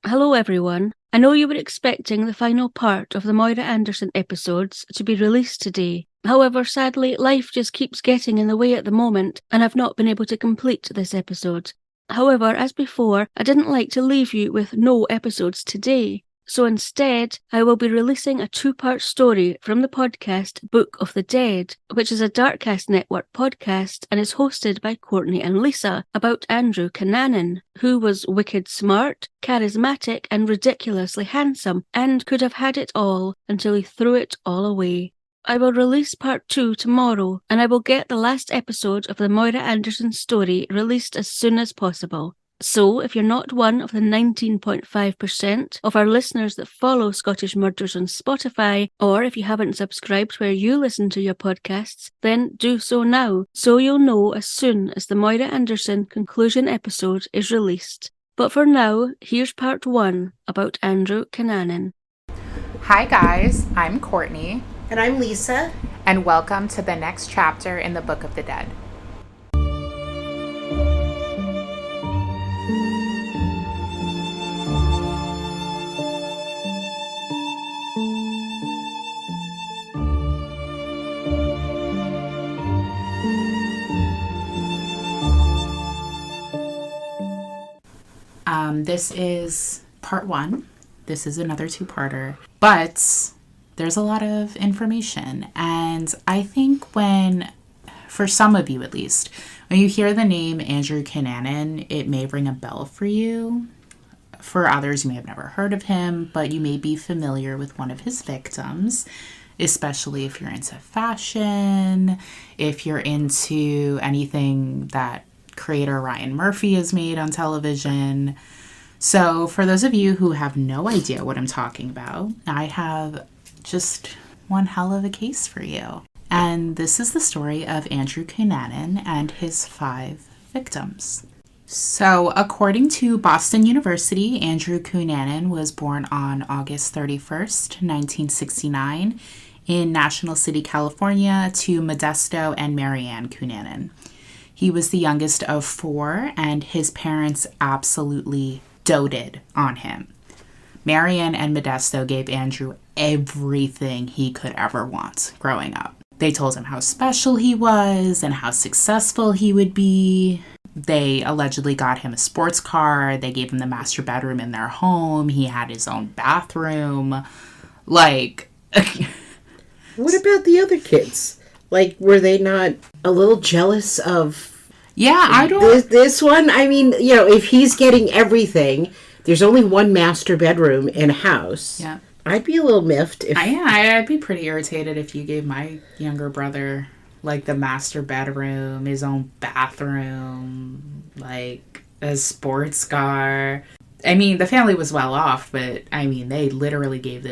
Hello everyone. I know you were expecting the final part of the Moira Anderson episodes to be released today. However, sadly, life just keeps getting in the way at the moment, and I've not been able to complete this episode. However, as before, I didn't like to leave you with no episodes today. So instead, I will be releasing a 2-part story from the podcast Book of the Dead, which is a Darkcast Network podcast and is hosted by Courtney and Lisa, about Andrew Cunanan, who was wicked smart, charismatic and ridiculously handsome, and could have had it all until he threw it all away. I will release part 2 tomorrow, and I will get the last episode of the Moira Anderson story released as soon as possible. So, if you're not one of the 19.5% of our listeners that follow Scottish Murders on Spotify, or if you haven't subscribed where you listen to your podcasts, then do so now, so you'll know as soon as the Moira Anderson conclusion episode is released. But for now, here's part 1 about Andrew Cunanan. Hi guys, I'm Courtney. And I'm Lisa. And welcome to the next chapter in the Book of the Dead. This is part 1. This is another 2-parter, but there's a lot of information. And I think for some of you at least, when you hear the name Andrew Cunanan, it may ring a bell for you. For others, you may have never heard of him, but you may be familiar with one of his victims, especially if you're into fashion, if you're into anything that creator Ryan Murphy has made on television. So for those of you who have no idea what I'm talking about, I have just one hell of a case for you. And this is the story of Andrew Cunanan and his 5 victims. So according to Boston University, Andrew Cunanan was born on August 31st, 1969 in National City, California to Modesto and Marianne Cunanan. He was the youngest of 4, and his parents absolutely doted on him. Marianne and Modesto gave Andrew everything he could ever want growing up. They told him how special he was and how successful he would be. They allegedly got him a sports car. They gave him the master bedroom in their home. He had his own bathroom. Like... What about the other kids? Like, were they not a little jealous of... Yeah, I don't... This one? I mean, if he's getting everything, there's only one master bedroom in a house. Yeah. I'd be a little miffed if... I'd be pretty irritated if you gave my younger brother, like, the master bedroom, his own bathroom, like, a sports car. I mean, the family was well off, but, I mean, they literally gave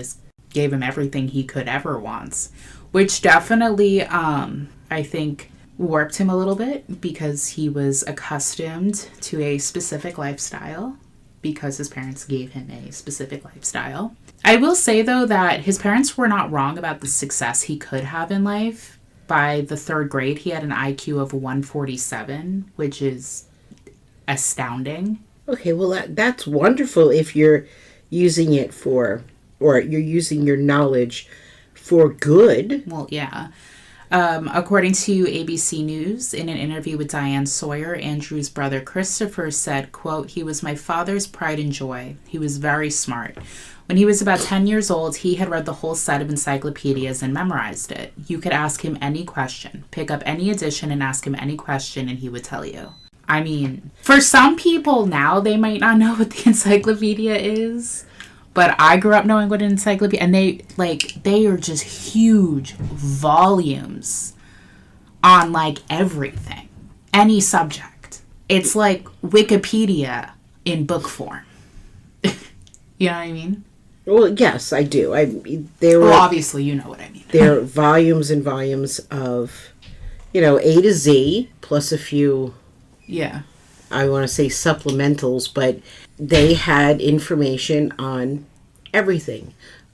him everything he could ever want. Which definitely, I think, warped him a little bit because he was accustomed to a specific lifestyle because his parents gave him a specific lifestyle. I will say, though, that his parents were not wrong about the success he could have in life. By the 3rd grade, he had an IQ of 147, which is astounding. Okay, well, that's wonderful if you're using it for, or you're using your knowledge for good. Well, yeah. According to ABC News, in an interview with Diane Sawyer, Andrew's brother Christopher said, quote, "He was my father's pride and joy. He was very smart. When he was about 10 years old, he had read the whole set of encyclopedias and memorized it. You could ask him any question, pick up any edition and ask him any question, and he would tell you." I mean, for some people now, they might not know what the encyclopedia is. But I grew up knowing what an encyclopedia, and they are just huge volumes on, like, everything. Any subject. It's like Wikipedia in book form. You know what I mean? Well, yes, I do. Obviously, you know what I mean. There are volumes and volumes of, A to Z, plus a few... Yeah. I want to say supplementals, but they had information on everything,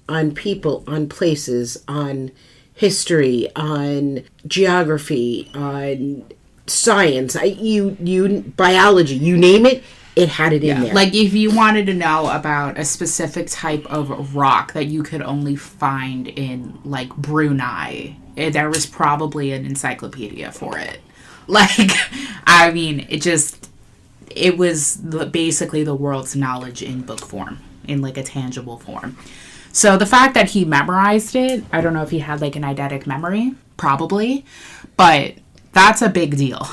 on people, on places, on history, on geography, on science, biology, you name it, it had it in there. Like if you wanted to know about a specific type of rock that you could only find in like Brunei, there was probably an encyclopedia for it. Like, I mean, it was basically the world's knowledge in book form, in like a tangible form. So the fact that he memorized it, I don't know if he had like an eidetic memory, probably, but that's a big deal.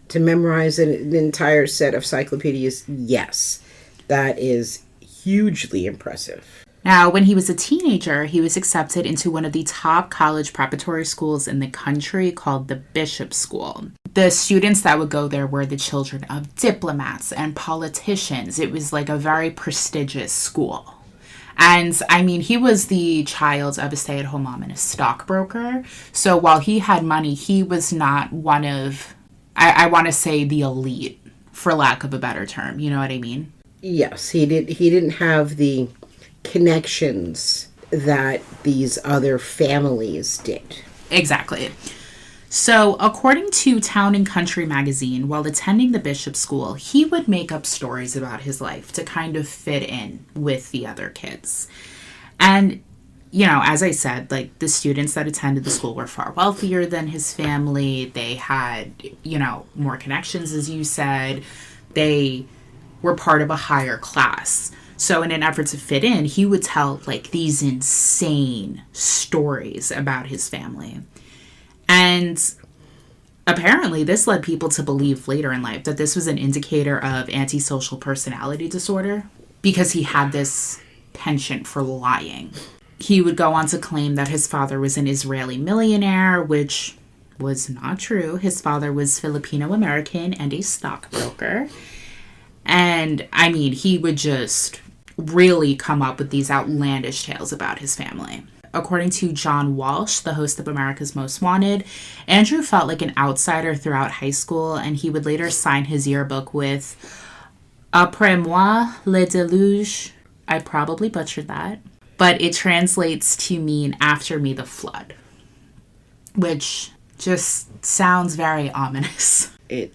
To memorize an entire set of encyclopedias, yes, that is hugely impressive. Now, when he was a teenager, he was accepted into one of the top college preparatory schools in the country called the Bishop School. The students that would go there were the children of diplomats and politicians. It was like a very prestigious school. And I mean, he was the child of a stay-at-home mom and a stockbroker. So while he had money, he was not one of, I want to say, the elite, for lack of a better term. You know what I mean? Yes, he didn't have the connections that these other families did. Exactly. So, according to Town and Country magazine, while attending the Bishop School, he would make up stories about his life to kind of fit in with the other kids. And, you know, as I said, like, the students that attended the school were far wealthier than his family. They had, you know, more connections, as you said. They were part of a higher class. So in an effort to fit in, he would tell, like, these insane stories about his family. And apparently this led people to believe later in life that this was an indicator of antisocial personality disorder, because he had this penchant for lying. He would go on to claim that his father was an Israeli millionaire, which was not true. His father was Filipino-American and a stockbroker. And, I mean, he would just really come up with these outlandish tales about his family. According to John Walsh, the host of America's Most Wanted, Andrew felt like an outsider throughout high school, and he would later sign his yearbook with Après moi, le déluge. I probably butchered that, but it translates to mean after me, the flood, which just sounds very ominous. It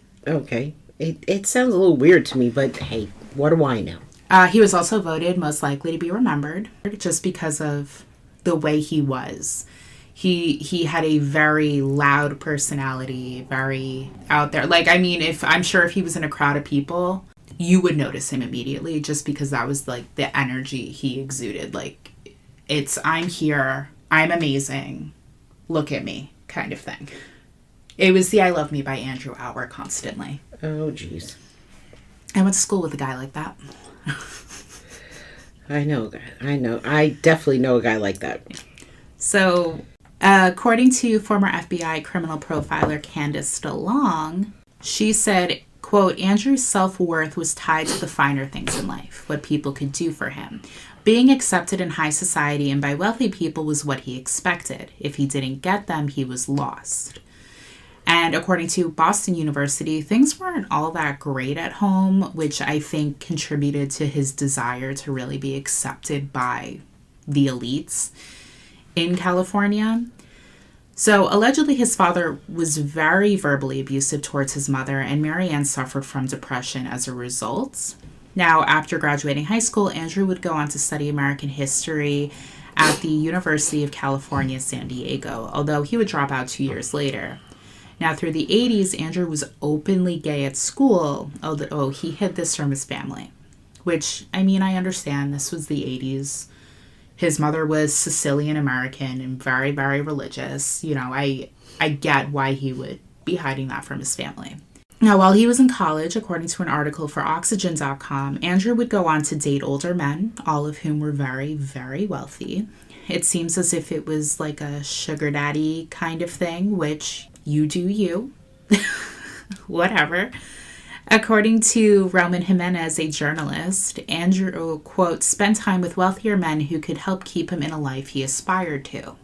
sounds a little weird to me, but hey, what do I know? He was also voted most likely to be remembered just because of the way he was. He had a very loud personality, very out there. Like, I mean, I'm sure if he was in a crowd of people, you would notice him immediately, just because that was like the energy he exuded. Like, it's, I'm here, I'm amazing, look at me kind of thing. It was the I Love Me by Andrew hour constantly. Oh, jeez. I went to school with a guy like that. I know. I definitely know a guy like that. So, according to former FBI criminal profiler Candace DeLong, she said, quote, Andrew's self-worth was tied to the finer things in life, what people could do for him. Being accepted in high society and by wealthy people was what he expected. If he didn't get them, he was lost. And according to Boston University, things weren't all that great at home, which I think contributed to his desire to really be accepted by the elites in California. So allegedly his father was very verbally abusive towards his mother, and Marianne suffered from depression as a result. Now, after graduating high school, Andrew would go on to study American history at the University of California, San Diego, although he would drop out 2 years later. Now, through the 80s, Andrew was openly gay at school, although he hid this from his family, which, I mean, I understand. This was the 80s. His mother was Sicilian American and very, very religious. You know, I get why he would be hiding that from his family. Now, while he was in college, according to an article for Oxygen.com, Andrew would go on to date older men, all of whom were very, very wealthy. It seems as if it was like a sugar daddy kind of thing, which you do you. Whatever. According to Roman Jimenez, a journalist, Andrew, quote, spent time with wealthier men who could help keep him in a life he aspired to.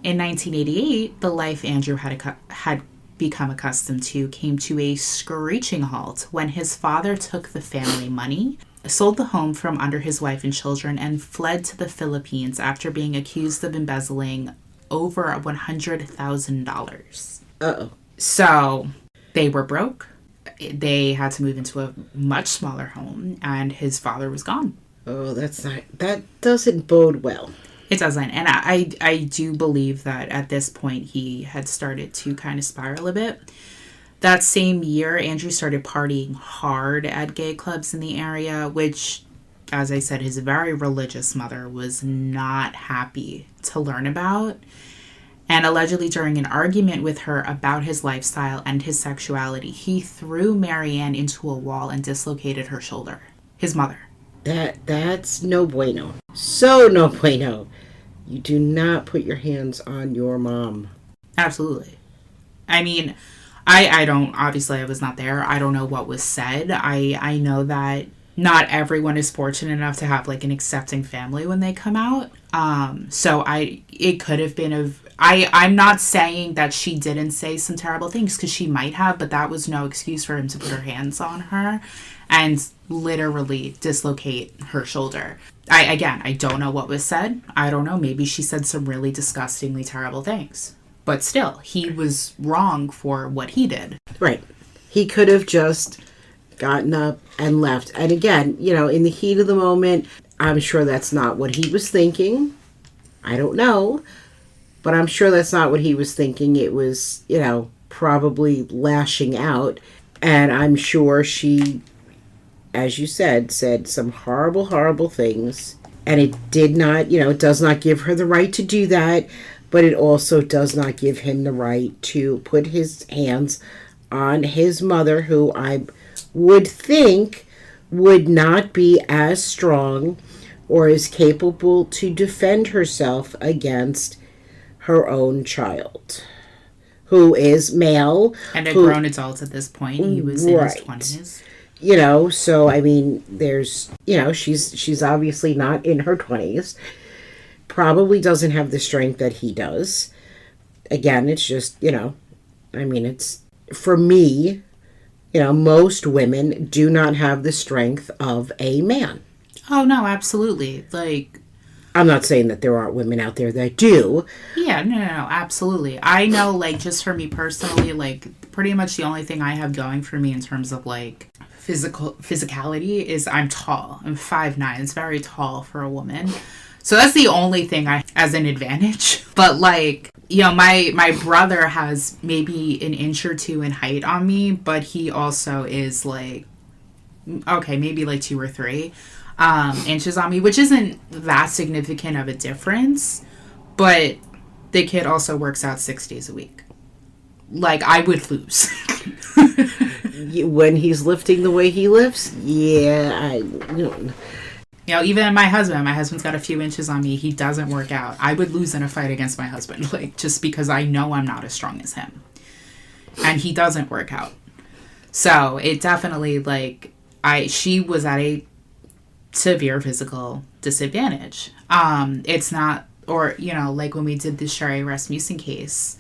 In 1988, the life Andrew had become accustomed to came to a screeching halt when his father took the family money, sold the home from under his wife and children, and fled to the Philippines after being accused of embezzling over $100,000. Uh-oh. So they were broke. they had to move into a much smaller home, and his father was gone. Oh, that doesn't bode well. It doesn't. And I do believe that at this point he had started to kind of spiral a bit. That same year, Andrew started partying hard at gay clubs in the area, which, as I said, his very religious mother was not happy to learn about. And allegedly during an argument with her about his lifestyle and his sexuality, he threw Marianne into a wall and dislocated her shoulder. His mother. That's no bueno. So no bueno. You do not put your hands on your mom. Absolutely. I mean, I don't, obviously I was not there. I don't know what was said. I know that not everyone is fortunate enough to have like an accepting family when they come out. So it could have been I'm not saying that she didn't say some terrible things, because she might have, but that was no excuse for him to put her hands on her and literally dislocate her shoulder. I don't know what was said. I don't know. Maybe she said some really disgustingly terrible things. But still, he was wrong for what he did. Right. He could have just gotten up and left. And again, in the heat of the moment, I'm sure that's not what he was thinking. I don't know. But I'm sure that's not what he was thinking. It was, probably lashing out. And I'm sure she, as you said some horrible, horrible things. And it did not, it does not give her the right to do that. But it also does not give him the right to put his hands on his mother, who I would think would not be as strong or as capable to defend herself against her own child, who is male. And a grown adult at this point. He was in his 20s. So, I mean, there's, she's obviously not in her 20s. Probably doesn't have the strength that he does. Again, it's just, it's, for me, most women do not have the strength of a man. Oh, no, absolutely. Like, I'm not saying that there aren't women out there that do. Yeah, no, absolutely. I know, like, just for me personally, like, pretty much the only thing I have going for me in terms of, like, physicality is I'm tall. I'm 5'9". It's very tall for a woman. So that's the only thing as an advantage. But like, my brother has maybe an inch or two in height on me, but he also is like, okay, maybe like 2 or 3 inches on me, which isn't that significant of a difference. But the kid also works out 6 days a week. Like, I would lose. When he's lifting the way he lifts? Yeah, even my husband's got a few inches on me. He doesn't work out. I would lose in a fight against my husband, like, just because I know I'm not as strong as him. And he doesn't work out. So it definitely, like, she was at a severe physical disadvantage. It's not, or, like when we did the Sherry Rasmussen case,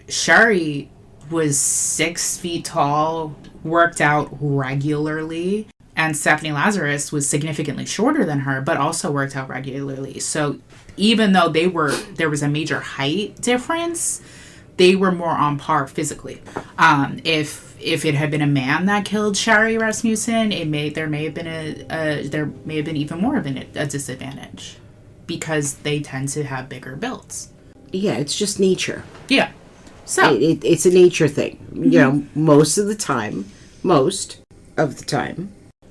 Sherry was 6 feet tall, worked out regularly. And Stephanie Lazarus was significantly shorter than her, but also worked out regularly. So even though there was a major height difference, they were more on par physically. If it had been a man that killed Sherry Rasmussen, there may have been even more of a disadvantage, because they tend to have bigger builds. Yeah, it's just nature. Yeah, so it's a nature thing. Mm-hmm. Most of the time.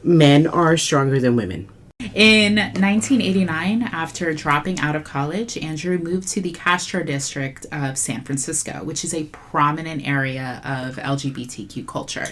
Men are stronger than women. In 1989, after dropping out of college, Andrew moved to the Castro district of San Francisco, which is a prominent area of LGBTQ culture.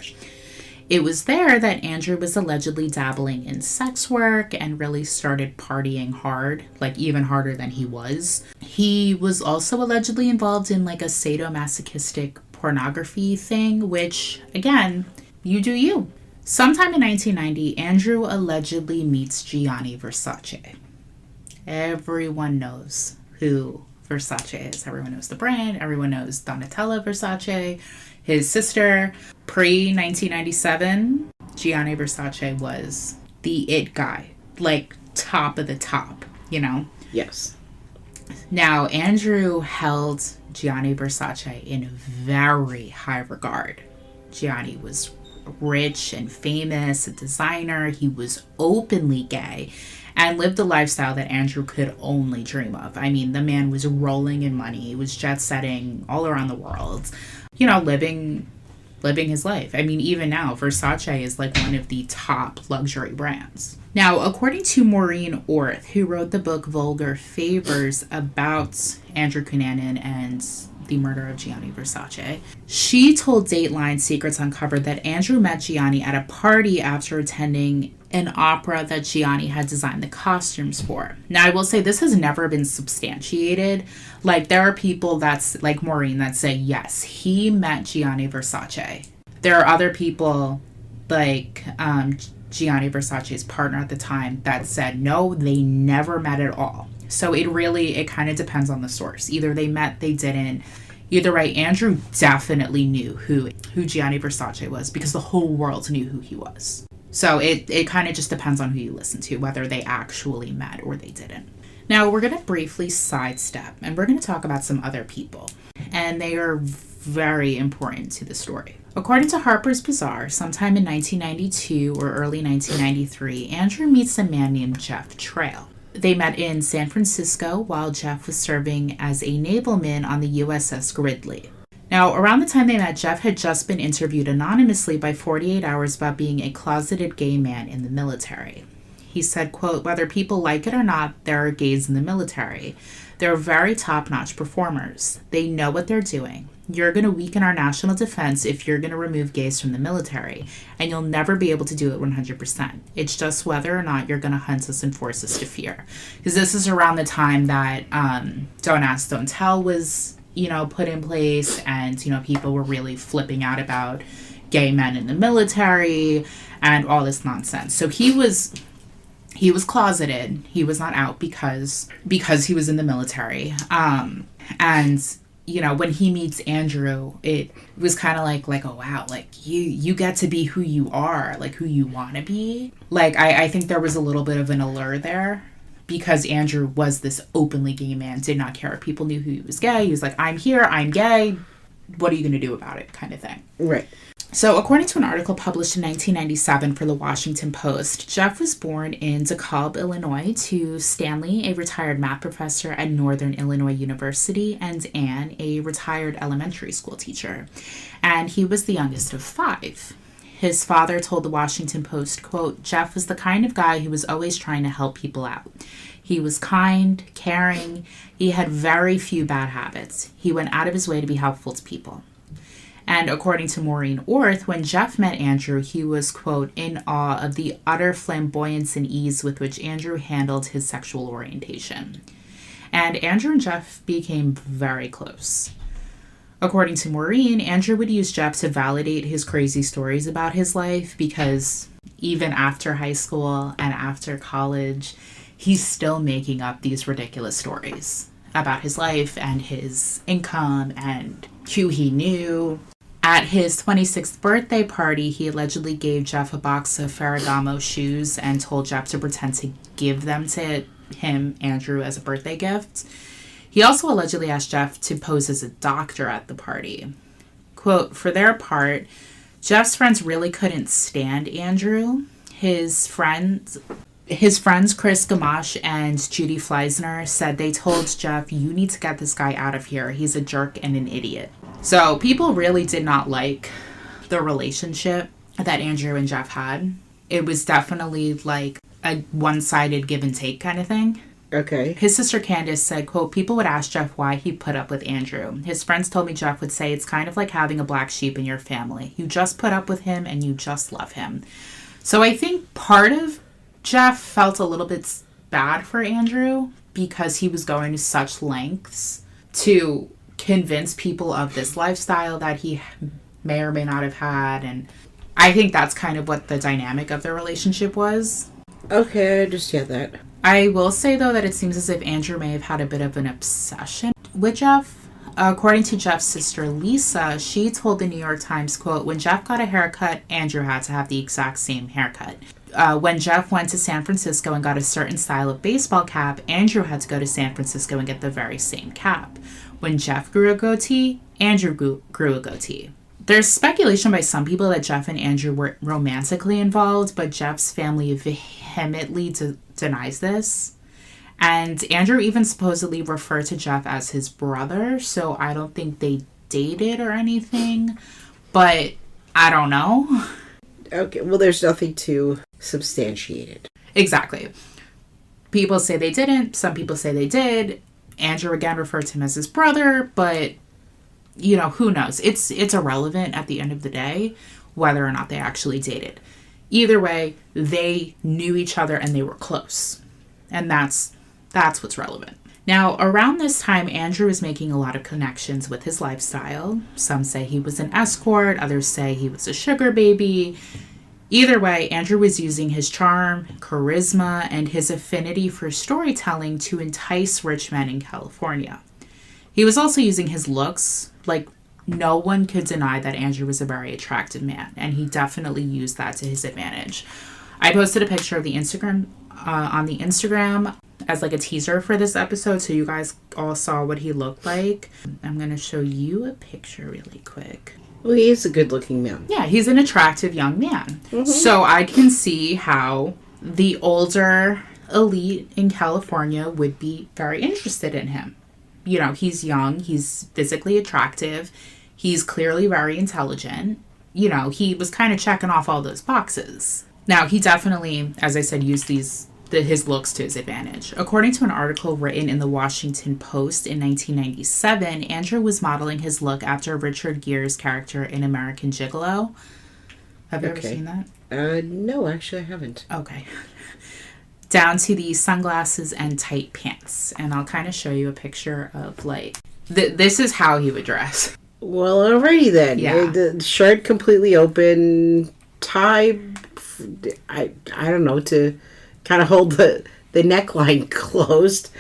It was there that Andrew was allegedly dabbling in sex work and really started partying hard, like even harder than he was. He was also allegedly involved in like a sadomasochistic pornography thing, which, again, you do you. Sometime in 1990, Andrew allegedly meets Gianni Versace. Everyone knows who Versace is. Everyone knows the brand. Everyone knows Donatella Versace, his sister. Pre-1997, Gianni Versace was the it guy. Like, top of the top, Yes. Now, Andrew held Gianni Versace in very high regard. Gianni was rich and famous, a designer. He was openly gay and lived a lifestyle that Andrew could only dream of. I mean, the man was rolling in money. He was jet setting all around the world, you know, living his life. I mean, even now, Versace is like one of the top luxury brands. Now, according to Maureen Orth, who wrote the book Vulgar Favors about Andrew Cunanan and the murder of Gianni Versace, she told Dateline Secrets Uncovered that Andrew met Gianni at a party after attending an opera that Gianni had designed the costumes for. Now, I will say this has never been substantiated. Like, there are people that's like Maureen that say, yes, he met Gianni Versace. There are other people like Gianni Versace's partner at the time that said, no, they never met at all. So it kind of depends on the source. Either they met, they didn't. Either way, Andrew definitely knew who Gianni Versace was because the whole world knew who he was. So it kind of just depends on who you listen to, whether they actually met or they didn't. Now, we're going to briefly sidestep and we're going to talk about some other people. And they are very important to the story. According to Harper's Bazaar, sometime in 1992 or early 1993, Andrew meets a man named Jeff Trail. They met in San Francisco while Jeff was serving as a navalman on the USS Gridley. Now, around the time they met, Jeff had just been interviewed anonymously by 48 Hours about being a closeted gay man in the military. He said, quote, whether people like it or not, there are gays in the military. They're very top-notch performers. They know what they're doing. You're going to weaken our national defense if you're going to remove gays from the military, and you'll never be able to do it 100%. It's just whether or not you're going to hunt us and force us to fear. Because this is around the time that Don't Ask, Don't Tell was, put in place, and, people were really flipping out about gay men in the military and all this nonsense. So he was closeted. He was not out because he was in the military. And when he meets Andrew, it was kind of like, oh, wow, like you get to be who you are, like who you want to be. Like, I think there was a little bit of an allure there because Andrew was this openly gay man, did not care if people knew he was gay. He was like, I'm here, I'm gay. What are you going to do about it? Kind of thing. Right. So, according to an article published in 1997 for the Washington Post, Jeff was born in DeKalb, Illinois, to Stanley, a retired math professor at Northern Illinois University, and Anne, a retired elementary school teacher. And he was the youngest of 5. His father told the Washington Post, quote, Jeff was the kind of guy who was always trying to help people out. He was kind, caring. He had very few bad habits. He went out of his way to be helpful to people. And according to Maureen Orth, when Jeff met Andrew, he was, quote, in awe of the utter flamboyance and ease with which Andrew handled his sexual orientation. And Andrew and Jeff became very close. According to Maureen, Andrew would use Jeff to validate his crazy stories about his life because even after high school and after college, he's still making up these ridiculous stories about his life and his income and who he knew. At his 26th birthday party, he allegedly gave Jeff a box of Ferragamo shoes and told Jeff to pretend to give them to him, Andrew, as a birthday gift. He also allegedly asked Jeff to pose as a doctor at the party. Quote, for their part, Jeff's friends really couldn't stand Andrew. His friends Chris Gamache and Judy Fleisner said they told Jeff, you need to get this guy out of here. He's a jerk and an idiot. So people really did not like the relationship that Andrew and Jeff had. It was definitely like a one-sided give and take kind of thing. Okay. His sister Candace said, quote, people would ask Jeff why he put up with Andrew. His friends told me Jeff would say it's kind of like having a black sheep in your family. You just put up with him and you just love him. So I think part of Jeff felt a little bit bad for Andrew because he was going to such lengths to convince people of this lifestyle that he may or may not have had. And I think that's kind of what the dynamic of their relationship was. Okay, I understand that. I will say, though, that it seems as if Andrew may have had a bit of an obsession with Jeff. According to Jeff's sister, Lisa, she told the New York Times, quote, when Jeff got a haircut, Andrew had to have the exact same haircut. When Jeff went to San Francisco and got a certain style of baseball cap, Andrew had to go to San Francisco and get the very same cap. When Jeff grew a goatee, Andrew grew a goatee. There's speculation by some people that Jeff and Andrew were romantically involved, but Jeff's family vehemently denies this. And Andrew even supposedly referred to Jeff as his brother, so I don't think they dated or anything, but I don't know. Okay, well, there's nothing to substantiate it. Exactly. People say they didn't, some people say they did. Andrew again referred to him as his brother, but, you know, who knows? It's irrelevant at the end of the day whether or not they actually dated. Either way, they knew each other and they were close. And that's what's relevant. Now, around this time, Andrew was making a lot of connections with his lifestyle. Some say he was an escort, others say he was a sugar baby. Either way, Andrew was using his charm, charisma, and his affinity for storytelling to entice rich men in California. He was also using his looks. Like, no one could deny that Andrew was a very attractive man, and he definitely used that to his advantage. I posted a picture of the Instagram on the Instagram as like a teaser for this episode, so you guys all saw what he looked like. I'm going to show you a picture really quick. Well, he is a good-looking man. Yeah, he's an attractive young man. Mm-hmm. So I can see how the older elite in California would be very interested in him. You know, he's young, he's physically attractive, he's clearly very intelligent. You know, he was kind of checking off all those boxes. Now, he definitely, as I said, used his looks to his advantage. According to an article written in the Washington Post in 1997, Andrew was modeling his look after Richard Gere's character in American Gigolo. Have you ever seen that? No, actually I haven't. Okay. Down to the sunglasses and tight pants. And I'll kind of show you a picture of, like, this is how he would dress. Well, alrighty then. Yeah. The shirt completely open, tie, I don't know, to kind of hold the neckline closed,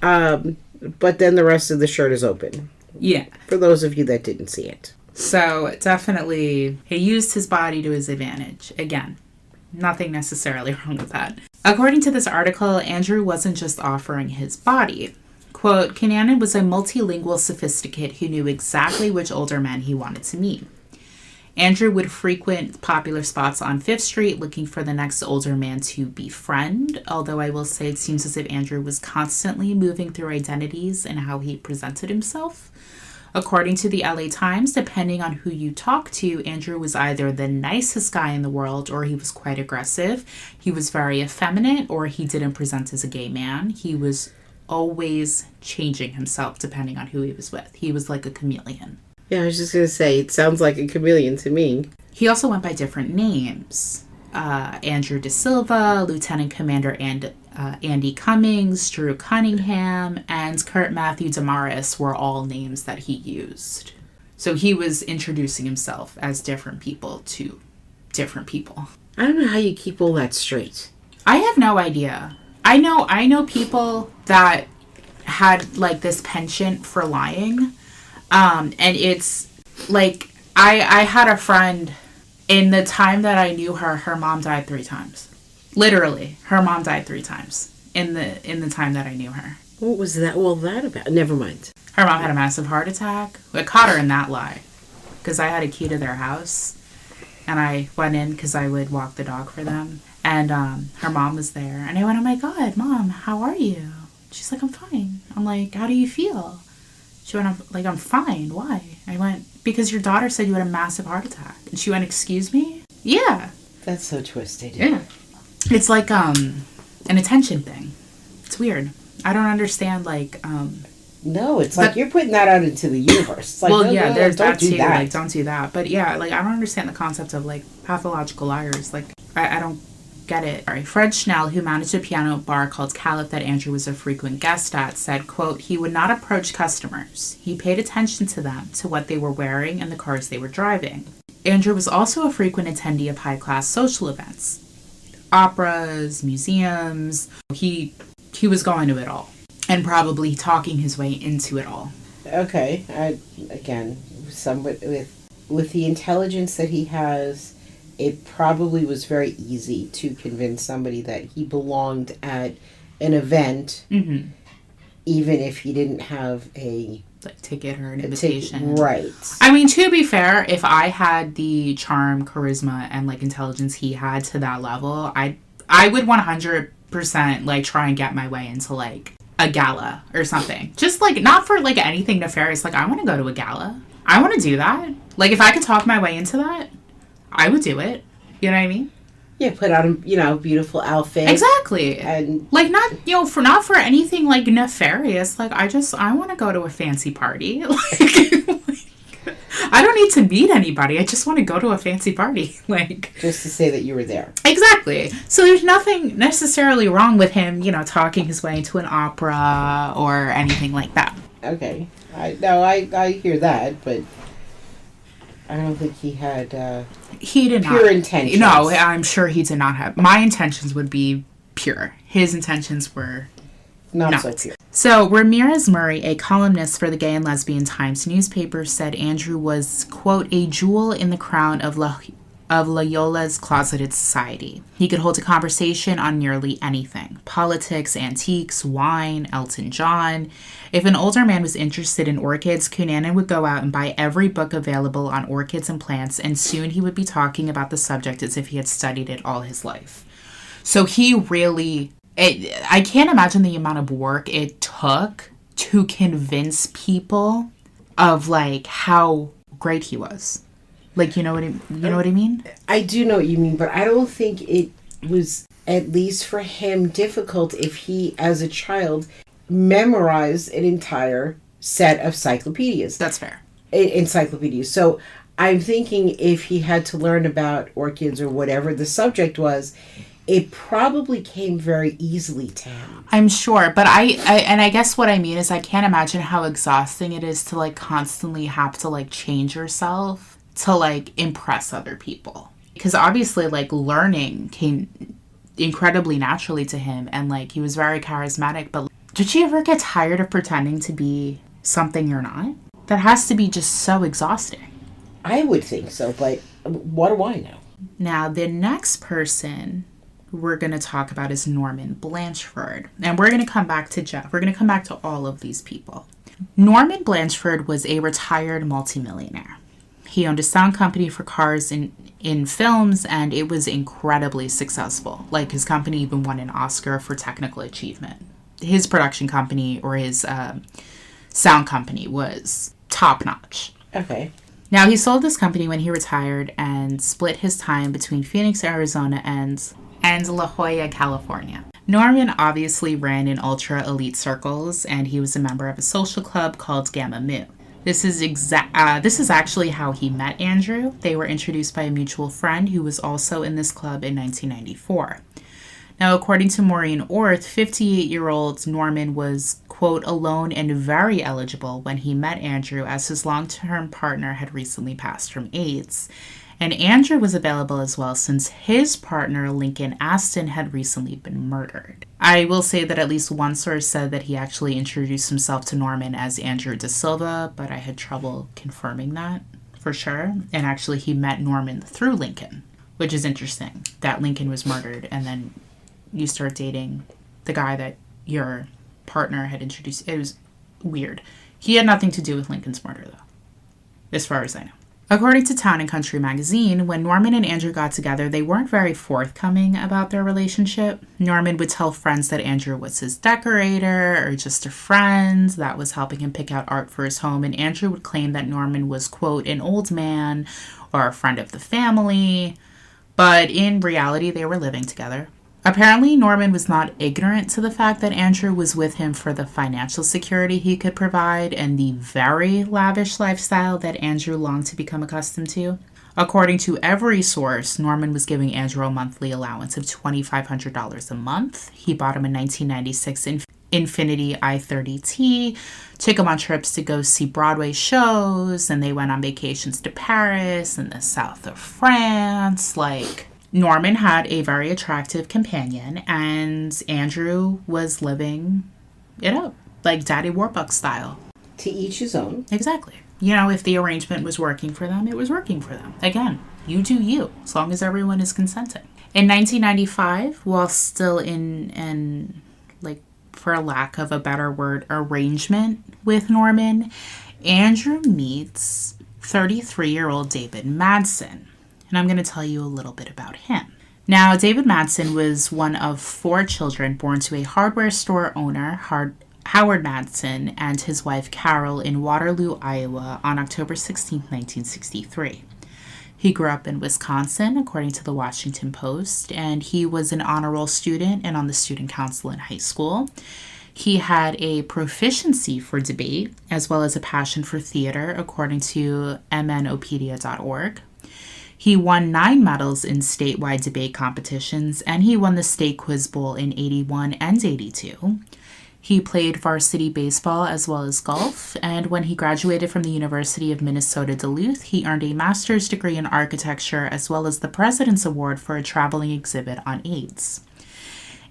but then the rest of the shirt is open. Yeah. For those of you that didn't see it. So definitely he used his body to his advantage. Again, nothing necessarily wrong with that. According to this article, Andrew wasn't just offering his body. Quote, Cunanan was a multilingual sophisticate who knew exactly which older men he wanted to meet. Andrew would frequent popular spots on 5th Street looking for the next older man to befriend, although I will say it seems as if Andrew was constantly moving through identities and how he presented himself. According to the LA Times, depending on who you talk to, Andrew was either the nicest guy in the world or he was quite aggressive. He was very effeminate or he didn't present as a gay man. He was always changing himself depending on who he was with. He was like a chameleon. Yeah, I was just going to say, it sounds like a chameleon to me. He also went by different names. Andrew De Silva, Lieutenant Commander Andy Cummings, Drew Cunningham, and Kurt Matthew Damaris were all names that he used. So he was introducing himself as different people to different people. I don't know how you keep all that straight. I have no idea. I know people that had like this penchant for lying. And it's like, I had a friend, in the time that I knew her, her mom died 3 times. Literally, her mom died 3 times in the time that I knew her. What was that? Well, that about? Never mind. Her mom had a massive heart attack. I caught her in that lie, because I had a key to their house, and I went in because I would walk the dog for them, and her mom was there, and I went, oh my God, Mom, how are you? She's like, I'm fine. I'm like, how do you feel? She went, I'm fine. Why? I went, because your daughter said you had a massive heart attack. And she went, excuse me? Yeah. That's so twisted. Yeah. It's like an attention thing. It's weird. I don't understand, like... No, it's like you're putting that out into the universe. It's like, well, yeah, there's that too. That. Like, don't do that. But yeah, like, I don't understand the concept of, like, pathological liars. Like, I don't get it. Sorry. Fred Schnell, who managed a piano bar called Caliph that Andrew was a frequent guest at, said, quote, he would not approach customers. He paid attention to them, to what they were wearing and the cars they were driving. Andrew was also a frequent attendee of high-class social events. Operas, museums. He was going to it all. And probably talking his way into it all. Okay. Again, somewhat with the intelligence that he has, it probably was very easy to convince somebody that he belonged at an event. Mm-hmm. even if he didn't have a ticket or an invitation. Right. I mean, to be fair, if I had the charm, charisma, and intelligence he had to that level, I would 100% try and get my way into a gala or something. Just not for anything nefarious. I want to go to a gala. I want to do that. If I could talk my way into that, I would do it. You know what I mean? Yeah, put on a beautiful outfit. Exactly. And not for anything nefarious. I want to go to a fancy party. I don't need to meet anybody. I just want to go to a fancy party. Just to say that you were there. Exactly. So there's nothing necessarily wrong with him, talking his way into an opera or anything like that. Okay. I hear that, but I don't think he had he did pure not. intentions. No, I'm sure he did not have. My intentions would be pure. His intentions were not so pure. So Ramirez Murray, a columnist for the Gay and Lesbian Times newspaper, said Andrew was, quote, a jewel in the crown of Loyola's closeted society. He could hold a conversation on nearly anything: politics, antiques, wine, Elton John. If an older man was interested in orchids, Cunanan would go out and buy every book available on orchids and plants, and soon he would be talking about the subject as if he had studied it all his life. So he really... I can't imagine the amount of work it took to convince people of how great he was. You know what I mean? I do know what you mean, but I don't think it was, at least for him, difficult if he, as a child, memorized an entire set of encyclopedias. That's fair. Encyclopedias. So I'm thinking if he had to learn about orchids or whatever the subject was, it probably came very easily to him. I'm sure, but I guess what I mean is I can't imagine how exhausting it is to constantly have to change yourself to impress other people. Because obviously learning came incredibly naturally to him, and he was very charismatic, but did you ever get tired of pretending to be something you're not? That has to be just so exhausting. I would think so, but what do I know? Now, the next person we're going to talk about is Norman Blanchford. And we're going to come back to Jeff. We're going to come back to all of these people. Norman Blanchford was a retired multimillionaire. He owned a sound company for cars in films, and it was incredibly successful. His company even won an Oscar for technical achievement. His production company, or his sound company, was top-notch. Okay. Now, he sold this company when he retired and split his time between Phoenix, Arizona, and La Jolla, California. Norman obviously ran in ultra-elite circles, and he was a member of a social club called Gamma Mu. This is actually how he met Andrew. They were introduced by a mutual friend who was also in this club in 1994. Now, according to Maureen Orth, 58-year-old Norman was, quote, alone and very eligible when he met Andrew, as his long-term partner had recently passed from AIDS. And Andrew was available as well, since his partner, Lincoln Aston, had recently been murdered. I will say that at least one source said that he actually introduced himself to Norman as Andrew Da Silva, but I had trouble confirming that for sure. And actually, he met Norman through Lincoln, which is interesting, that Lincoln was murdered, and then you start dating the guy that your partner had introduced. It was weird. He had nothing to do with Lincoln's murder, though, as far as I know. According to Town & Country magazine, when Norman and Andrew got together, they weren't very forthcoming about their relationship. Norman would tell friends that Andrew was his decorator or just a friend that was helping him pick out art for his home, and Andrew would claim that Norman was, quote, an old man or a friend of the family, but in reality, they were living together. Apparently, Norman was not ignorant to the fact that Andrew was with him for the financial security he could provide and the very lavish lifestyle that Andrew longed to become accustomed to. According to every source, Norman was giving Andrew a monthly allowance of $2,500 a month. He bought him a 1996 Infiniti i30T, took him on trips to go see Broadway shows, and they went on vacations to Paris and the south of France. Norman had a very attractive companion, and Andrew was living it up, Daddy Warbucks style. To each his own. Exactly. If the arrangement was working for them, it was working for them. Again, you do you, as long as everyone is consenting. In 1995, while still in for a lack of a better word, arrangement with Norman, Andrew meets 33-year-old David Madsen. And I'm going to tell you a little bit about him. Now, David Madsen was one of 4 children born to a hardware store owner, Howard Madsen, and his wife Carol in Waterloo, Iowa on October 16, 1963. He grew up in Wisconsin, according to the Washington Post, and he was an honor roll student and on the student council in high school. He had a proficiency for debate, as well as a passion for theater, according to mnopedia.org. He won 9 medals in statewide debate competitions, and he won the State Quiz Bowl in 81 and 82. He played varsity baseball as well as golf, and when he graduated from the University of Minnesota Duluth, he earned a master's degree in architecture as well as the President's Award for a traveling exhibit on AIDS.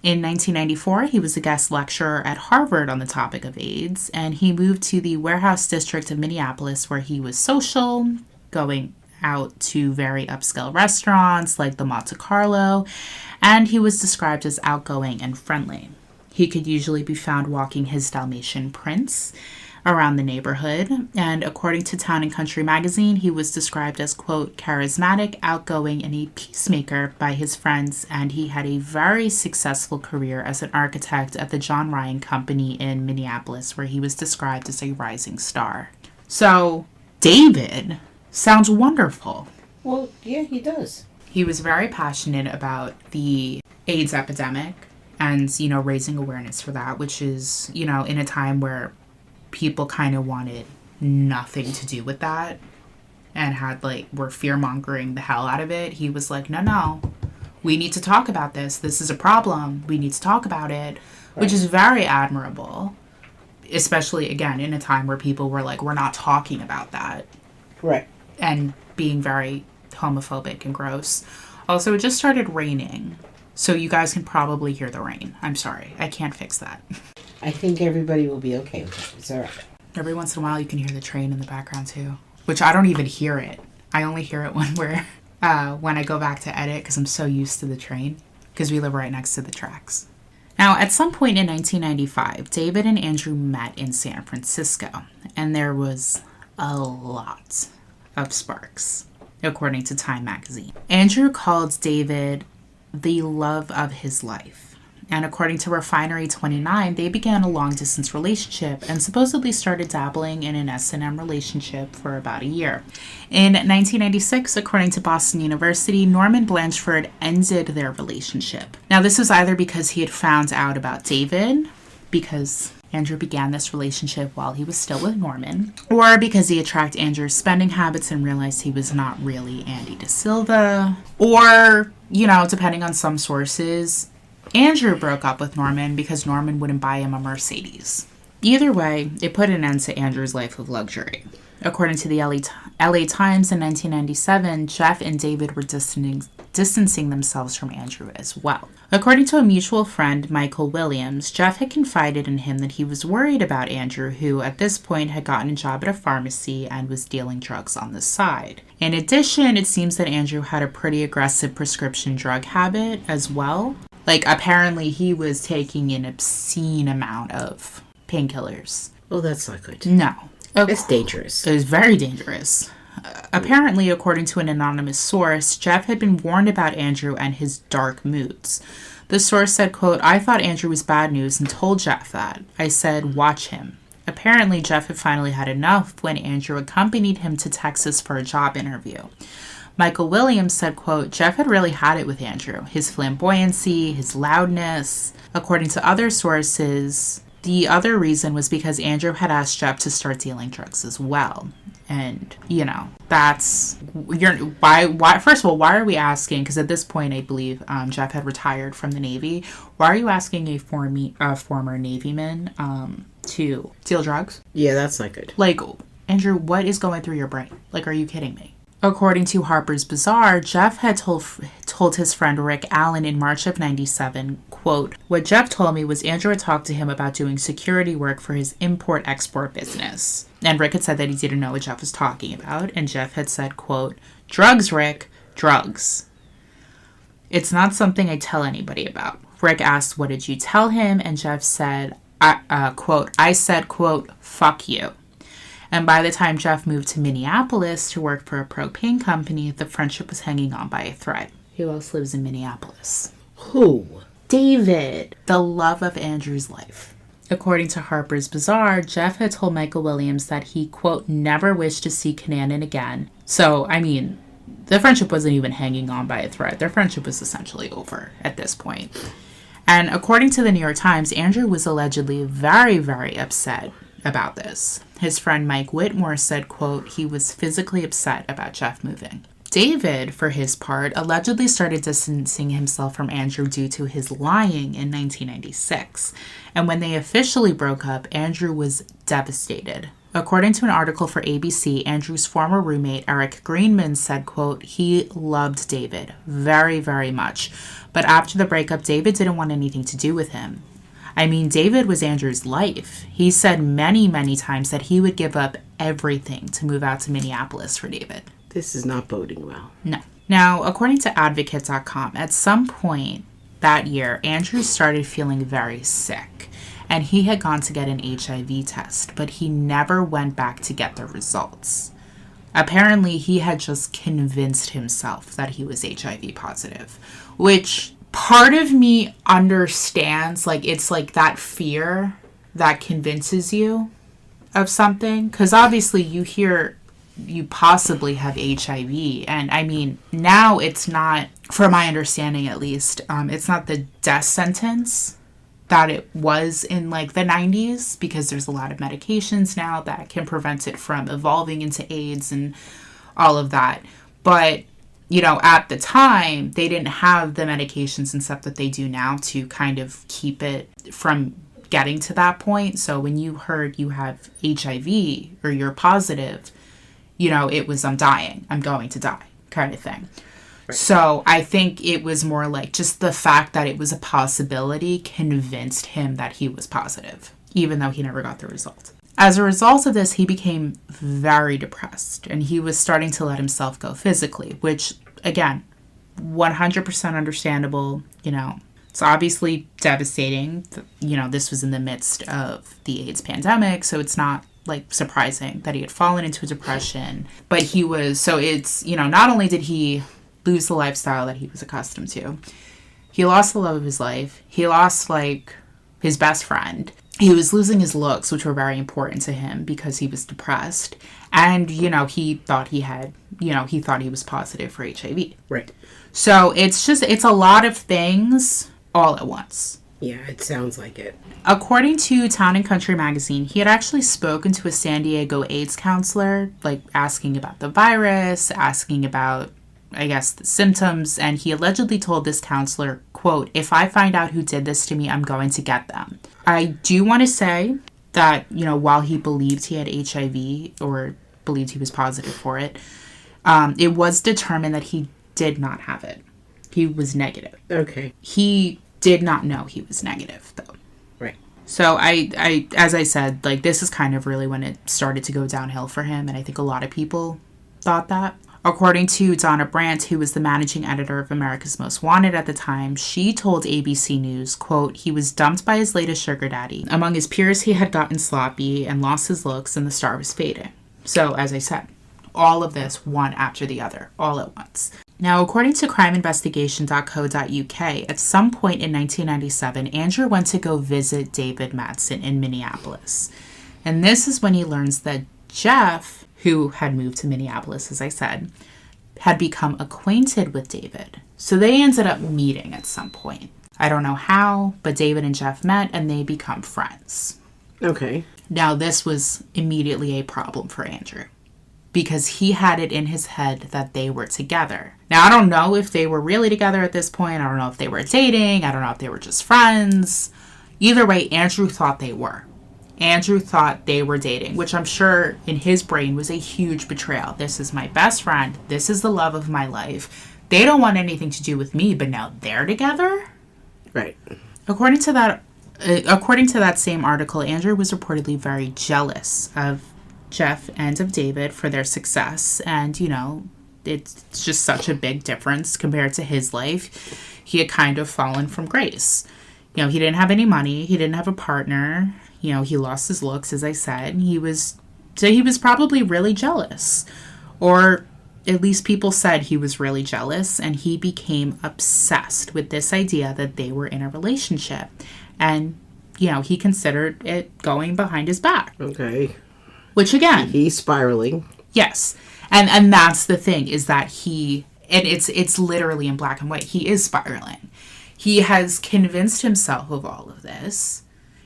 In 1994, he was a guest lecturer at Harvard on the topic of AIDS, and he moved to the Warehouse District of Minneapolis, where he was social, going out to very upscale restaurants like the Monte Carlo, and he was described as outgoing and friendly. He could usually be found walking his Dalmatian Prince around the neighborhood, and according to Town and Country magazine, he was described as, quote, charismatic, outgoing, and a peacemaker by his friends, and he had a very successful career as an architect at the John Ryan Company in Minneapolis, where he was described as a rising star. So, David sounds wonderful. Well, yeah, he does. He was very passionate about the AIDS epidemic and, raising awareness for that, which is, in a time where people kind of wanted nothing to do with that and were fear-mongering the hell out of it. He was like, no, we need to talk about this. This is a problem. We need to talk about it, which is very admirable, especially, again, in a time where people were like, we're not talking about that. Right. And being very homophobic and gross. Also, it just started raining, so you guys can probably hear the rain. I'm sorry. I can't fix that. I think everybody will be okay with it. It's all right. Every once in a while, you can hear the train in the background, too. Which I don't even hear it. I only hear it when I go back to edit, because I'm so used to the train. Because we live right next to the tracks. Now, at some point in 1995, David and Andrew met in San Francisco. And there was a lot of sparks, according to Time magazine. Andrew called David the love of his life. And according to Refinery 29, they began a long-distance relationship and supposedly started dabbling in an S&M relationship for about a year. In 1996, according to Boston University, Norman Blanchford ended their relationship. Now, this was either because he had found out about David, because Andrew began this relationship while he was still with Norman, or because he had tracked Andrew's spending habits and realized he was not really Andy DeSilva, or, depending on some sources, Andrew broke up with Norman because Norman wouldn't buy him a Mercedes. Either way, it put an end to Andrew's life of luxury. According to the LA Times in 1997, Jeff and David were distancing themselves from Andrew as well. According to a mutual friend, Michael Williams, Jeff had confided in him that he was worried about Andrew, who at this point had gotten a job at a pharmacy and was dealing drugs on the side. In addition, it seems that Andrew had a pretty aggressive prescription drug habit as well. Apparently he was taking an obscene amount of painkillers. Well, that's not good. No. It's dangerous. It was very dangerous. Apparently, according to an anonymous source, Jeff had been warned about Andrew and his dark moods. The source said, quote, I thought Andrew was bad news and told Jeff that. I said, watch him. Apparently, Jeff had finally had enough when Andrew accompanied him to Texas for a job interview. Michael Williams said, quote, Jeff had really had it with Andrew. His flamboyancy, his loudness. According to other sources, the other reason was because Andrew had asked Jeff to start dealing drugs as well. And, that's, why, first of all, why are we asking, because at this point, I believe Jeff had retired from the Navy. Why are you asking a former Navyman to deal drugs? Yeah, that's not good. Andrew, what is going through your brain? Are you kidding me? According to Harper's Bazaar, Jeff had told his friend Rick Allen in March of 97, quote, what Jeff told me was Andrew had talked to him about doing security work for his import-export business. And Rick had said that he didn't know what Jeff was talking about. And Jeff had said, quote, drugs, Rick, drugs. It's not something I tell anybody about. Rick asked, what did you tell him? And Jeff said, quote, I said, quote, fuck you. And by the time Jeff moved to Minneapolis to work for a propane company, the friendship was hanging on by a thread. Who else lives in Minneapolis? Who? David, the love of Andrew's life. According to Harper's Bazaar, Jeff had told Michael Williams that he, quote, never wished to see Cunanan again. So, I mean, the friendship wasn't even hanging on by a thread. Their friendship was essentially over at this point. And according to the New York Times, Andrew was allegedly very, very upset about this. His friend Mike Whitmore said, quote, he was physically upset about Jeff moving. David, for his part, allegedly started distancing himself from Andrew due to his lying in 1996. And when they officially broke up, Andrew was devastated. According to an article for ABC, Andrew's former roommate, Eric Greenman, said, quote, he loved David very, very much. But after the breakup, David didn't want anything to do with him. I mean, David was Andrew's life. He said many, many times that he would give up everything to move out to Minneapolis for David. This is not boding well. No. Now, according to Advocate.com, at some point that year, Andrew started feeling very sick. And he had gone to get an HIV test, but he never went back to get the results. Apparently, he had just convinced himself that he was HIV positive, which part of me understands, like, it's like that fear that convinces you of something. Because obviously you hear you possibly have HIV. And I mean, now it's not, from my understanding at least, it's not the death sentence that it was in like the 90s, because there's a lot of medications now that can prevent it from evolving into AIDS and all of that. But, you know, at the time, they didn't have the medications and stuff that they do now to kind of keep it from getting to that point. So when you heard you have HIV or you're positive, you know, it was, I'm dying, I'm going to die kind of thing. Right. So I think it was more like just the fact that it was a possibility convinced him that he was positive, even though he never got the result. As a result of this, he became very depressed and he was starting to let himself go physically, which, again, 100% understandable. You know, it's obviously devastating. You know, this was in the midst of the AIDS pandemic, so it's not like surprising that he had fallen into a depression. But he was, so it's, you know, not only did he lose the lifestyle that he was accustomed to, he lost the love of his life. He lost like his best friend. He was losing his looks, which were very important to him because he was depressed. And, you know, he thought he had, you know, he thought he was positive for HIV. Right. So it's just, it's a lot of things all at once. Yeah, it sounds like it. According to Town and Country magazine, he had actually spoken to a San Diego AIDS counselor, like asking about the virus, asking about, I guess, the symptoms, and he allegedly told this counselor, quote, if I find out who did this to me, I'm going to get them. I do want to say that, you know, while he believed he had HIV or believed he was positive for it, it was determined that he did not have it. He was negative. Okay. He did not know he was negative, though. Right. So I, as I said, like, this is kind of really when it started to go downhill for him, and I think a lot of people thought that. According to Donna Brandt, who was the managing editor of America's Most Wanted at the time, she told ABC News, quote, he was dumped by his latest sugar daddy. Among his peers, he had gotten sloppy and lost his looks, and the star was fading. So, as I said, all of this, one after the other, all at once. Now, according to crimeinvestigation.co.uk, at some point in 1997, Andrew went to go visit David Madsen in Minneapolis. And this is when he learns that Jeff, who had moved to Minneapolis, as I said, had become acquainted with David. So they ended up meeting at some point. I don't know how, but David and Jeff met and they become friends. Okay. Now, this was immediately a problem for Andrew, because he had it in his head that they were together. Now, I don't know if they were really together at this point. I don't know if they were dating. I don't know if they were just friends. Either way, Andrew thought they were. Andrew thought they were dating, which I'm sure in his brain was a huge betrayal. This is my best friend. This is the love of my life. They don't want anything to do with me, but now they're together? Right. According to that same article, Andrew was reportedly very jealous of Jeff and of David for their success, and, you know, it's just such a big difference compared to his life. He had kind of fallen from grace. You know, he didn't have any money. He didn't have a partner. You know, he lost his looks, as I said. He was probably really jealous. Or at least people said he was really jealous. And he became obsessed with this idea that they were in a relationship. And, you know, he considered it going behind his back. Okay. Which, again... He's spiraling. Yes. And that's the thing, is that and it's literally in black and white, he is spiraling. He has convinced himself of all of this.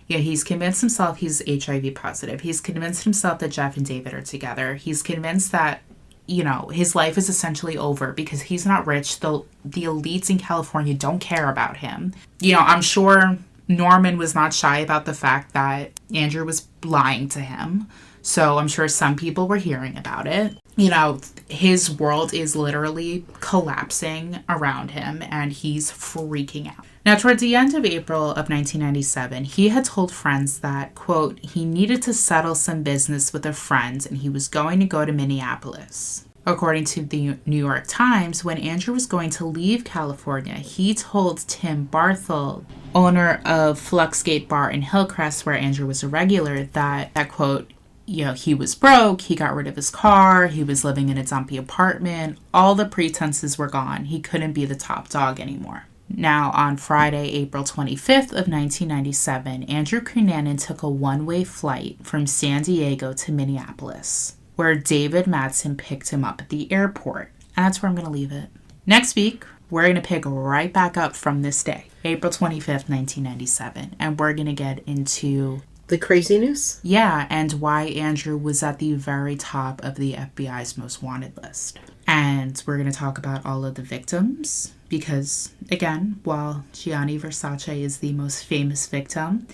Yeah, he's convinced himself he's HIV positive. He's convinced himself that Jeff and David are together. He's convinced that, you know, his life is essentially over because he's not rich. The elites in California don't care about him. You know, I'm sure Norman was not shy about the fact that Andrew was lying to him. So I'm sure some people were hearing about it. You know, his world is literally collapsing around him and he's freaking out. Now, towards the end of April of 1997, he had told friends that, quote, he needed to settle some business with a friend and he was going to go to Minneapolis. According to the New York Times, when Andrew was going to leave California, he told Tim Barthel, owner of Fluxgate Bar in Hillcrest, where Andrew was a regular, that quote, you know, he was broke, he got rid of his car, he was living in a dumpy apartment, all the pretenses were gone. He couldn't be the top dog anymore. Now, on Friday, April 25th of 1997, Andrew Cunanan took a one-way flight from San Diego to Minneapolis, where David Madsen picked him up at the airport. And that's where I'm going to leave it. Next week, we're going to pick right back up from this day, April 25th, 1997, and we're going to get into the craziness? Yeah, and why Andrew was at the very top of the FBI's most wanted list. And we're going to talk about all of the victims because, again, while Gianni Versace is the most famous victim,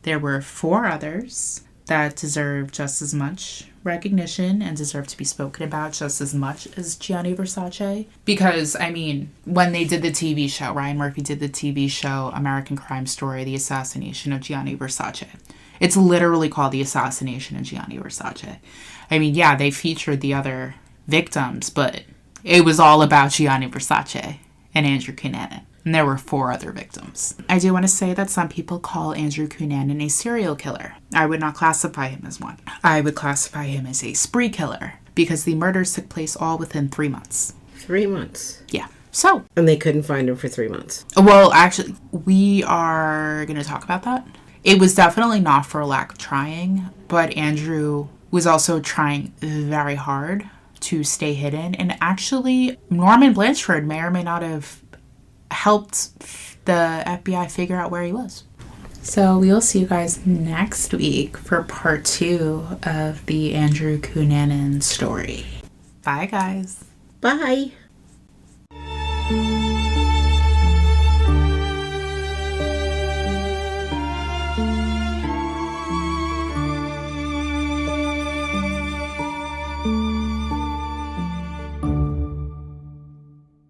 there were 4 others that deserve just as much recognition and deserve to be spoken about just as much as Gianni Versace. Because, I mean, when they did the TV show, Ryan Murphy did the TV show American Crime Story, The Assassination of Gianni Versace. It's literally called The Assassination of Gianni Versace. I mean, yeah, they featured the other victims, but it was all about Gianni Versace and Andrew Cunanan. And there were 4 other victims. I do want to say that some people call Andrew Cunanan a serial killer. I would not classify him as one. I would classify him as a spree killer because the murders took place all within 3 months. 3 months? Yeah. So. And they couldn't find him for 3 months? Well, actually, we are going to talk about that. It was definitely not for a lack of trying, but Andrew was also trying very hard to stay hidden. And actually, Norman Blanchford may or may not have helped the FBI figure out where he was. So we will see you guys next week for part 2 of the Andrew Cunanan story. Bye, guys. Bye.